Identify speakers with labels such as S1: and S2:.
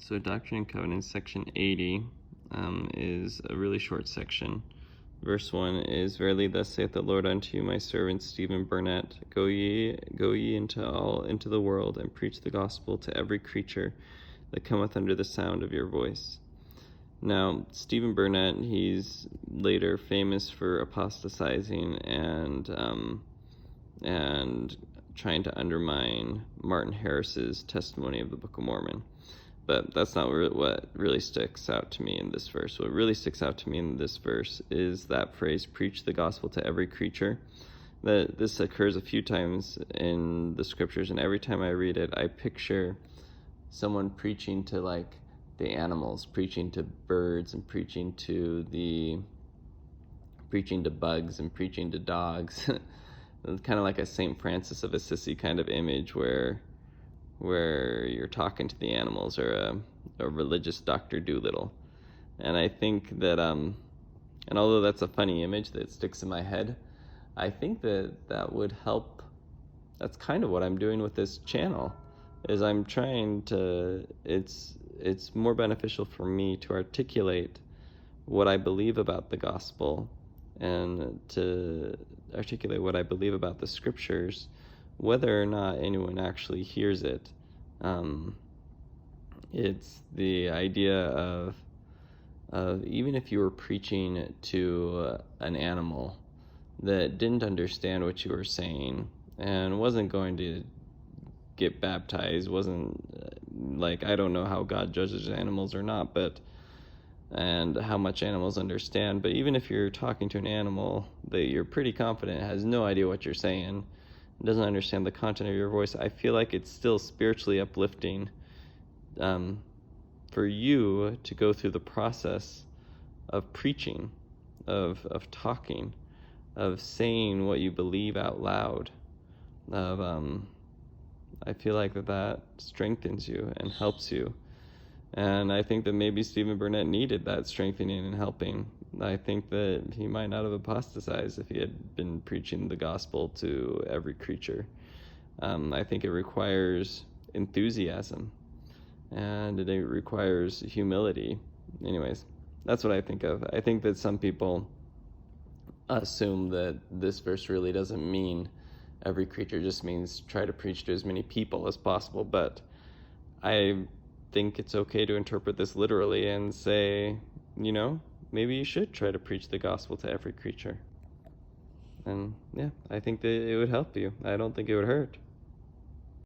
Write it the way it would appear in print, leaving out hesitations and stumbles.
S1: So Doctrine and Covenants, section 80, is a really short section. Verse 1 is, Verily thus saith the Lord unto you, my servant Stephen Burnett, go ye into the world, and preach the gospel to every creature that cometh under the sound of your voice. Now, Stephen Burnett, he's later famous for apostatizing and trying to undermine Martin Harris's testimony of the Book of Mormon. But that's not what really sticks out to me in this verse. What really sticks out to me in this verse is that phrase, preach the gospel to every creature. This occurs a few times in the scriptures, and every time I read it, I picture someone preaching to like the animals, preaching to birds, and preaching to bugs, and preaching to dogs. Kind of like a St. Francis of Assisi kind of image where you're talking to the animals, or a religious Dr. Dolittle. And I think that, and although that's a funny image that sticks in my head, I think that would help. That's kind of what I'm doing with this channel, is I'm trying to, it's more beneficial for me to articulate what I believe about the gospel, and to articulate what I believe about the scriptures, whether or not anyone actually hears it. It's the idea of even if you were preaching to an animal that didn't understand what you were saying and wasn't going to get baptized, wasn't like, I don't know how God judges animals or not, and how much animals understand, but even if you're talking to an animal that you're pretty confident has no idea what you're saying, doesn't understand the content of your voice, I feel like it's still spiritually uplifting for you to go through the process of preaching, of talking, of saying what you believe out loud, I feel like that strengthens you and helps you. And I think that maybe Stephen Burnett needed that strengthening and helping. I think that he might not have apostatized if he had been preaching the gospel to every creature. I think it requires enthusiasm, and it requires humility. Anyways, that's what I think of. I think that some people assume that this verse really doesn't mean every creature, just means try to preach to as many people as possible. But I think it's okay to interpret this literally and say, maybe you should try to preach the gospel to every creature. And yeah, I think that it would help you. I don't think it would hurt.